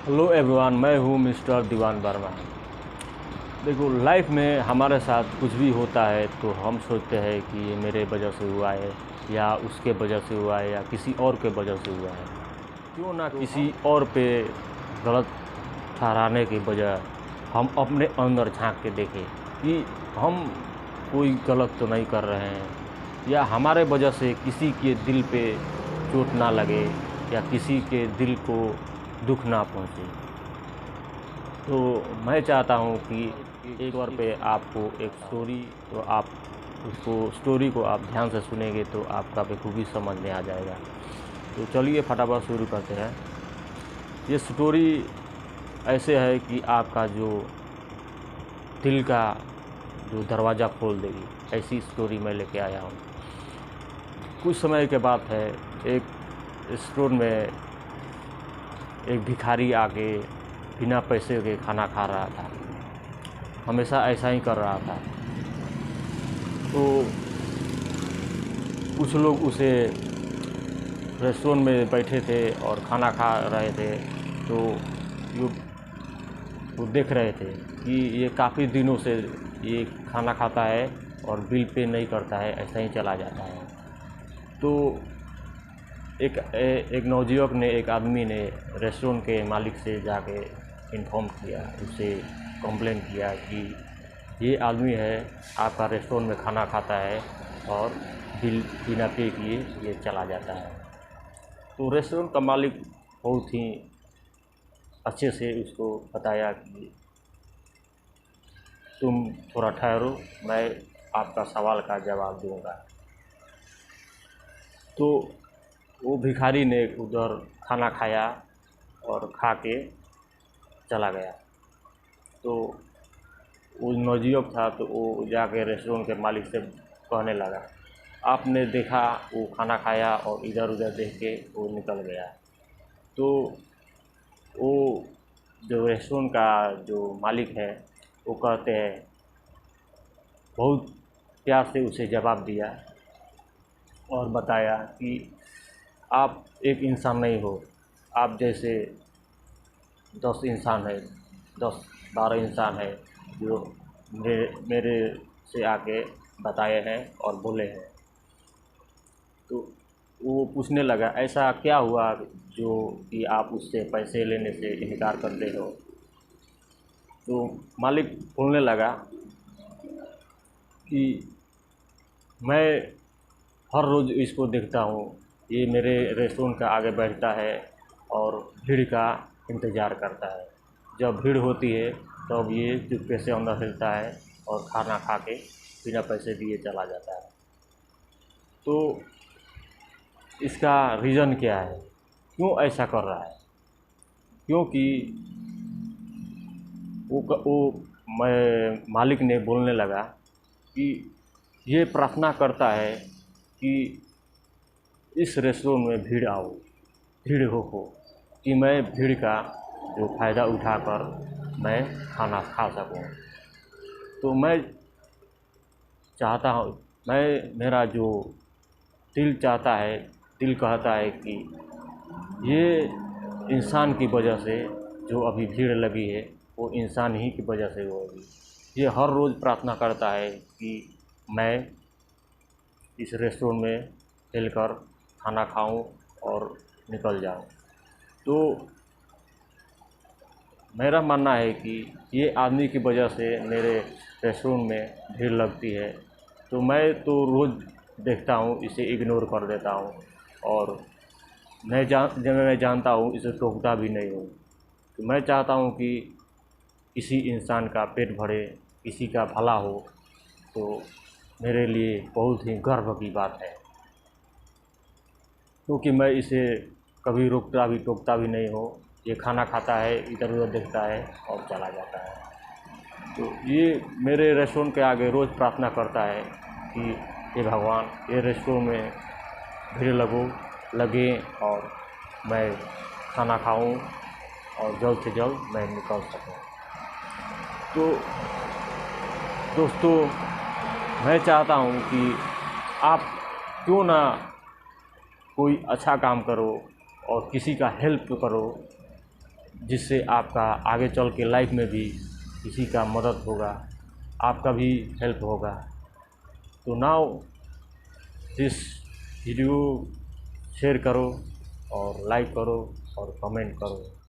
Hello everyone, मैं हूँ mister दीवान वर्मा। देखो, लाइफ में हमारे साथ कुछ भी होता है तो हम सोचते हैं कि ये मेरे वजह से हुआ है या उसके वजह से हुआ है या किसी और के वजह से हुआ है। क्यों ना किसी और पे गलत ठहराने की बजाय हम अपने अंदर झांक के देखें कि हम कोई गलत तो नहीं कर रहे हैं या हमारे वजह से किसी के दिल पे चोट ना लगे या किसी के दिल को दुख ना पहुँचे। तो मैं चाहता हूँ कि एक बार पे आपको एक स्टोरी, तो आप उसको स्टोरी को आप ध्यान से सुनेंगे तो आपका बखूबी समझ में आ जाएगा। तो चलिए फटाफट शुरू करते हैं। ये स्टोरी ऐसे है कि आपका जो दिल का जो दरवाज़ा खोल देगी, ऐसी स्टोरी मैं लेके आया हूँ। कुछ समय के बाद है, एक स्टोर में एक भिखारी आके बिना पैसे के खाना खा रहा था। हमेशा ऐसा ही कर रहा था। तो कुछ लोग उसे रेस्टोरेंट में बैठे थे और खाना खा रहे थे, तो वो देख रहे थे कि ये काफ़ी दिनों से ये खाना खाता है और बिल पे नहीं करता है, ऐसा ही चला जाता है। तो एक नवयुवक ने, एक आदमी ने रेस्टोरेंट के मालिक से जाके इन्फॉर्म किया, उससे कंप्लेन किया कि ये आदमी है, आपका रेस्टोरेंट में खाना खाता है और बिल बिना पे किए ये चला जाता है। तो रेस्टोरेंट का मालिक बहुत ही अच्छे से उसको बताया कि तुम थोड़ा ठहरो, मैं आपका सवाल का जवाब दूंगा। तो वो भिखारी ने उधर खाना खाया और खा के चला गया। तो वो नवयुवक था, तो वो जाके रेस्टोरेंट के मालिक से कहने लगा, आपने देखा वो खाना खाया और इधर उधर देख के वो निकल गया। तो वो जो रेस्टोरेंट का जो मालिक है, वो कहते हैं, बहुत प्यार से उसे जवाब दिया और बताया कि आप एक इंसान नहीं हो, आप जैसे 10 इंसान है, 10-12 इंसान है जो मेरे से आके बताए हैं और बोले हैं। तो वो पूछने लगा, ऐसा क्या हुआ जो कि आप उससे पैसे लेने से इनकार करते हो। तो मालिक बोलने लगा कि मैं हर रोज़ इसको देखता हूँ, ये मेरे रेस्टोरेंट का आगे बैठता है और भीड़ का इंतज़ार करता है। जब भीड़ होती है तब ये चुपके से अंदर हिलता है और खाना खा के बिना पैसे दिए चला जाता है। तो इसका रीज़न क्या है, क्यों ऐसा कर रहा है? क्योंकि वो मैं मालिक ने बोलने लगा कि ये प्रार्थना करता है कि इस रेस्टोरेंट में भीड़ आओ, भीड़ हो कि मैं भीड़ का जो फ़ायदा उठाकर मैं खाना खा सकूं। तो मैं चाहता हूँ, मेरा जो दिल चाहता है, दिल कहता है कि ये इंसान की वजह से जो अभी भीड़ लगी है, वो इंसान ही की वजह से होगी। ये हर रोज़ प्रार्थना करता है कि मैं इस रेस्टोरेंट में हिलकर खाना खाऊं और निकल जाऊं। तो मेरा मानना है कि ये आदमी की वजह से मेरे रेस्टोरेंट में भीड़ लगती है। तो मैं तो रोज़ देखता हूँ, इसे इग्नोर कर देता हूँ और जब मैं जानता हूँ इसे टोकता भी नहीं हूँ। तो मैं चाहता हूँ कि किसी इंसान का पेट भरे, किसी का भला हो, तो मेरे लिए बहुत ही गर्व की बात है। क्योंकि मैं इसे कभी रोकता भी टोकता भी नहीं हूँ। ये खाना खाता है, इधर उधर देखता है और चला जाता है। तो ये मेरे रेस्टोरेंट के आगे रोज़ प्रार्थना करता है कि हे भगवान, ये रेस्टोरेंट में भीड़ लगे और मैं खाना खाऊं और जल्द से जल्द मैं निकल सकूं। तो दोस्तों, मैं चाहता हूं कि आप क्यों ना कोई अच्छा काम करो और किसी का हेल्प करो, जिससे आपका आगे चल के लाइफ में भी किसी का मदद होगा, आपका भी हेल्प होगा। तो नाउ दिस वीडियो शेयर करो और लाइक करो और कमेंट करो।